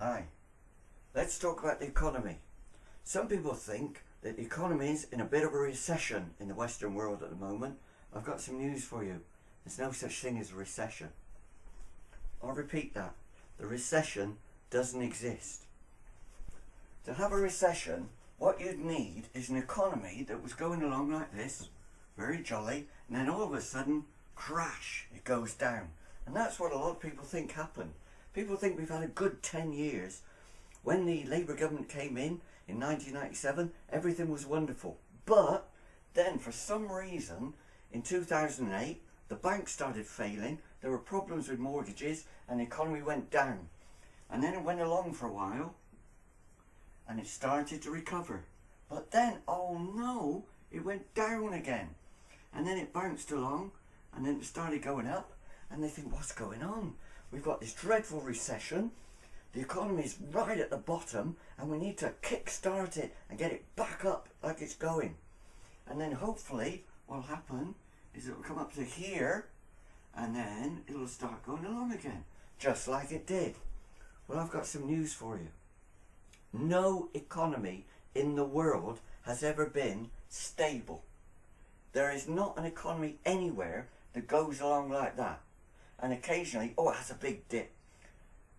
Hi. Let's talk about the economy. Some people think that the economy is in a bit of a recession in the Western world at the moment. I've got some news for you. There's no such thing as a recession. I'll repeat that. The recession doesn't exist. To have a recession, what you'd need is an economy that was going along like this, very jolly, and then all of a sudden, crash, it goes down. And that's what a lot of people think happened. People think we've had a good 10 years. When the Labour government came in 1997, everything was wonderful. But then, for some reason, in 2008, the banks started failing, there were problems with mortgages, and the economy went down. And then it went along for a while, and it started to recover. But then, oh no, it went down again. And then it bounced along, and then it started going up, and they think, what's going on? We've got this dreadful recession, the economy's right at the bottom, and we need to kick-start it and get it back up like it's going. And then hopefully what'll happen is it'll come up to here, and then it'll start going along again, just like it did. Well, I've got some news for you. No economy in the world has ever been stable. There is not an economy anywhere that goes along like that. And occasionally, it has a big dip.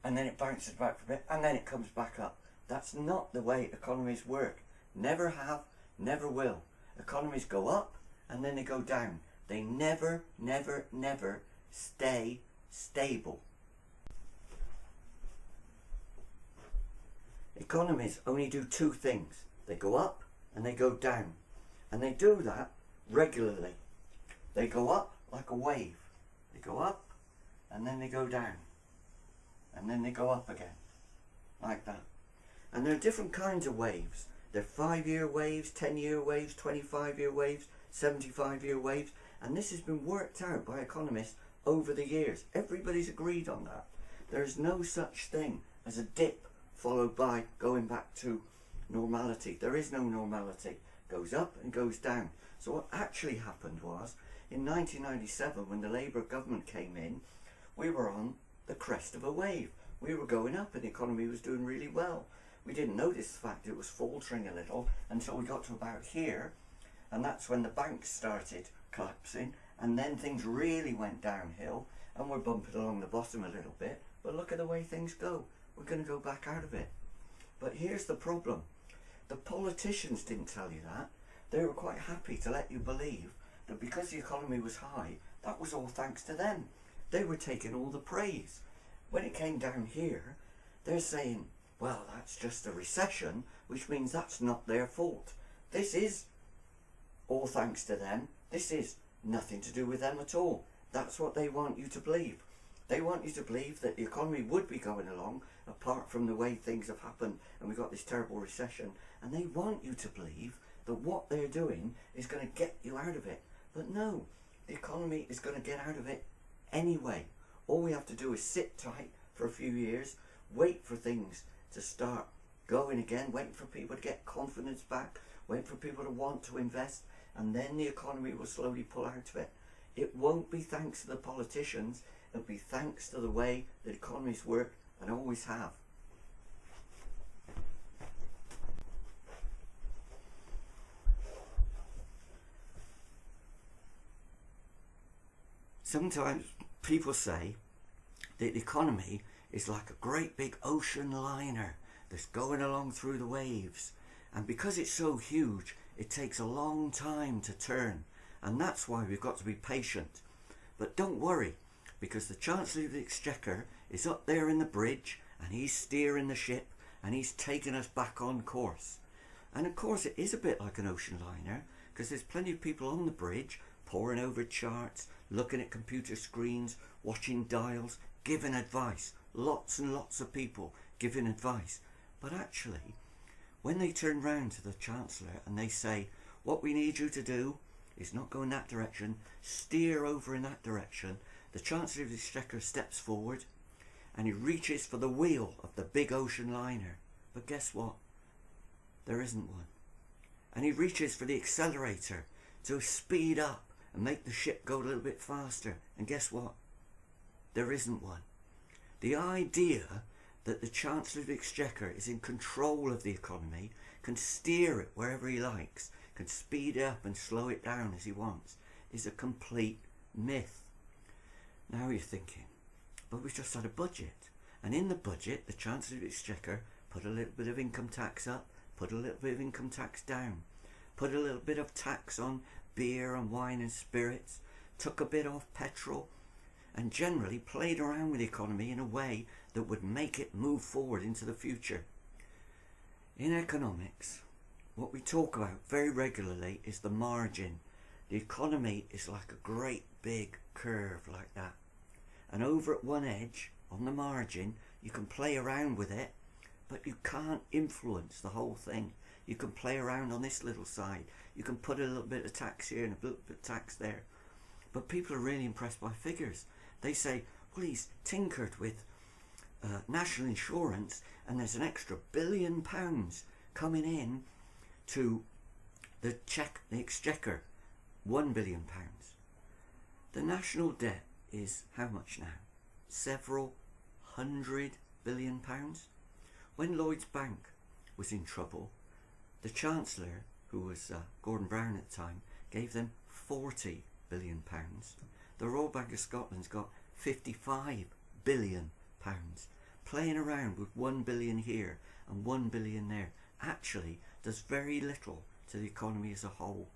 And then it bounces back for a bit, and then it comes back up. That's not the way economies work. Never have, never will. Economies go up, and then they go down. They never, never, never stay stable. Economies only do two things. They go up and they go down. And they do that regularly. They go up like a wave. They go up and then they go down. And then they go up again. Like that. And there are different kinds of waves. There are 5-year waves, 10-year waves, 25-year waves, 75-year waves. And this has been worked out by economists over the years. Everybody's agreed on that. There is no such thing as a dip followed by going back to normality. There is no normality. It goes up and goes down. So what actually happened was, in 1997, when the Labour government came in, we were on the crest of a wave. We were going up and the economy was doing really well. We didn't notice the fact it was faltering a little until we got to about here, and that's when the banks started collapsing, and then things really went downhill, and we're bumping along the bottom a little bit. But look at the way things go. We're going to go back out of it. But here's the problem. The politicians didn't tell you that. They were quite happy to let you believe that because the economy was high, that was all thanks to them. They were taking all the praise. When it came down here, they're saying, well, that's just a recession, which means that's not their fault. This is all thanks to them. This is nothing to do with them at all. That's what they want you to believe. They want you to believe that the economy would be going along, apart from the way things have happened, and we've got this terrible recession, and they want you to believe that what they're doing is going to get you out of it. But no, the economy is going to get out of it anyway. All we have to do is sit tight for a few years, wait for things to start going again, wait for people to get confidence back, wait for people to want to invest, and then the economy will slowly pull out of it. It won't be thanks to the politicians, it'll be thanks to the way that economies work and always have. Sometimes people say that the economy is like a great big ocean liner that's going along through the waves. And because it's so huge, it takes a long time to turn. And that's why we've got to be patient. But don't worry, because the Chancellor of the Exchequer is up there in the bridge, and he's steering the ship, and he's taking us back on course. And of course it is a bit like an ocean liner, because there's plenty of people on the bridge poring over charts, looking at computer screens, watching dials, giving advice. Lots and lots of people giving advice. But actually, when they turn round to the Chancellor and they say, what we need you to do is not go in that direction, steer over in that direction, the Chancellor of the Exchequer steps forward and he reaches for the wheel of the big ocean liner. But guess what? There isn't one. And he reaches for the accelerator to speed up and make the ship go a little bit faster. And guess what? There isn't one. The idea that the Chancellor of the Exchequer is in control of the economy, can steer it wherever he likes, can speed it up and slow it down as he wants, is a complete myth. Now you're thinking, but we've just had a budget, and in the budget the Chancellor of the Exchequer put a little bit of income tax up, put a little bit of income tax down, put a little bit of tax on beer and wine and spirits, took a bit off petrol, and generally played around with the economy in a way that would make it move forward into the future. In economics, what we talk about very regularly is the margin. The economy is like a great big curve like that. And over at one edge, on the margin, you can play around with it, but you can't influence the whole thing. You can play around on this little side. You can put a little bit of tax here and a little bit of tax there. But people are really impressed by figures. They say, well, he's tinkered with national insurance and there's an extra £1 billion coming in to the Exchequer, £1 billion. The national debt is how much now? Several £100 billion. When Lloyd's Bank was in trouble, the Chancellor, who was Gordon Brown at the time, gave them £40 billion. The Royal Bank of Scotland's got £55 billion. Playing around with 1 billion here and 1 billion there actually does very little to the economy as a whole.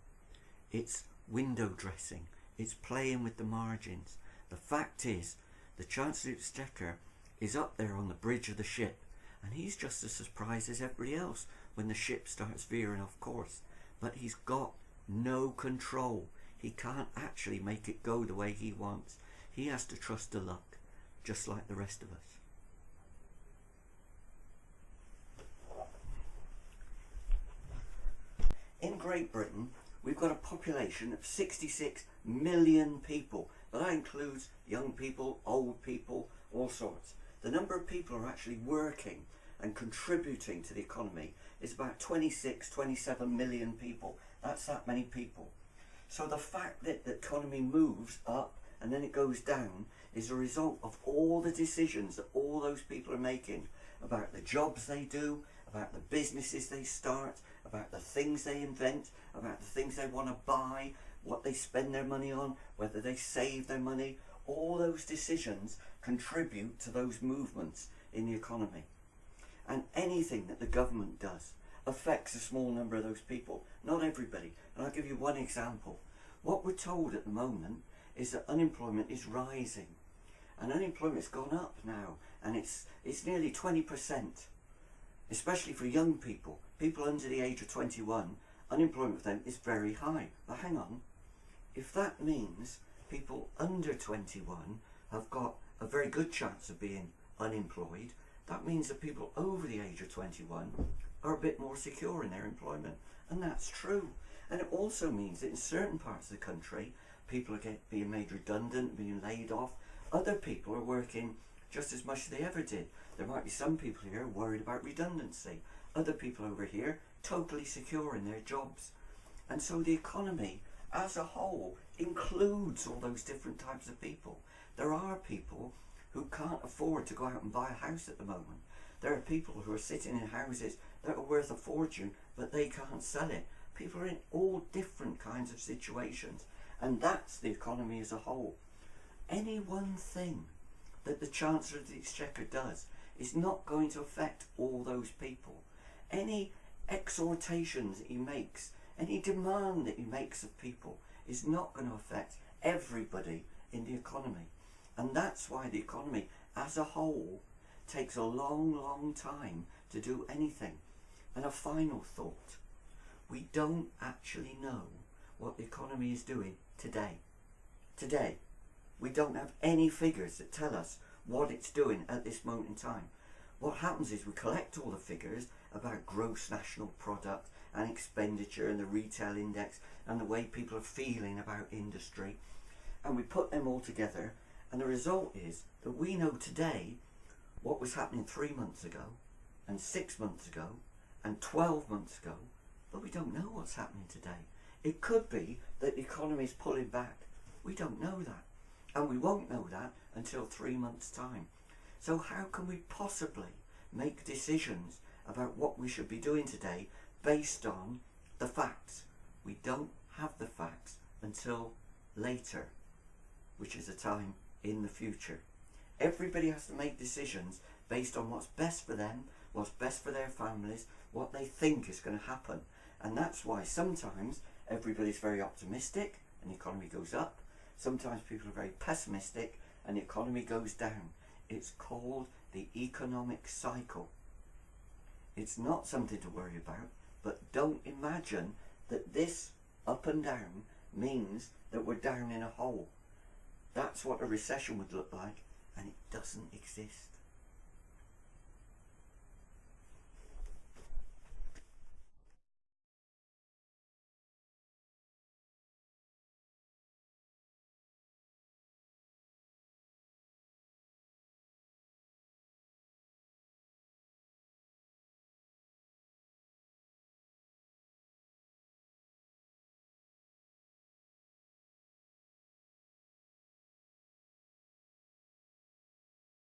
It's window dressing. It's playing with the margins. The fact is, the Chancellor of the Exchequer is up there on the bridge of the ship, and he's just as surprised as everybody else when the ship starts veering off course. But he's got no control. He can't actually make it go the way he wants. He has to trust to luck, just like the rest of us. In Great Britain, we've got a population of 66 million people. That includes young people, old people, all sorts. The number of people who are actually working and contributing to the economy is about 26, 27 million people. That's that many people. So the fact that the economy moves up and then it goes down is a result of all the decisions that all those people are making about the jobs they do, about the businesses they start, about the things they invent, about the things they want to buy, what they spend their money on, whether they save their money. All those decisions contribute to those movements in the economy. And anything that the government does affects a small number of those people, not everybody. And I'll give you one example. What we're told at the moment is that unemployment is rising. And unemployment's gone up now, and it's nearly 20%. Especially for young people, people under the age of 21, unemployment for them is very high. But hang on, if that means people under 21 have got a very good chance of being unemployed, that means that people over the age of 21 are a bit more secure in their employment. And that's true. And it also means that in certain parts of the country, people are being made redundant, being laid off. Other people are working just as much as they ever did. There might be some people here worried about redundancy. Other people over here totally secure in their jobs. And so the economy as a whole includes all those different types of people. There are people who can't afford to go out and buy a house at the moment. There are people who are sitting in houses that are worth a fortune, but they can't sell it. People are in all different kinds of situations. And that's the economy as a whole. Any one thing that the Chancellor of the Exchequer does is not going to affect all those people. Any exhortations that he makes, any demand that he makes of people is not going to affect everybody in the economy. And that's why the economy as a whole takes a long, long time to do anything. And a final thought. We don't actually know what the economy is doing today. Today. We don't have any figures that tell us what it's doing at this moment in time. What happens is we collect all the figures about gross national product and expenditure and the retail index and the way people are feeling about industry, and we put them all together, and the result is that we know today what was happening 3 months ago and 6 months ago and 12 months ago, but we don't know what's happening today. It could be that the economy is pulling back. We don't know that. And we won't know that until 3 months' time. So how can we possibly make decisions about what we should be doing today based on the facts. We don't have the facts until later, which is a time in the future. Everybody has to make decisions based on what's best for them, what's best for their families, what they think is going to happen. And that's why sometimes everybody's very optimistic and the economy goes up. Sometimes people are very pessimistic and the economy goes down. It's called the economic cycle. It's not something to worry about, but don't imagine that this up and down means that we're down in a hole. That's what a recession would look like, and it doesn't exist.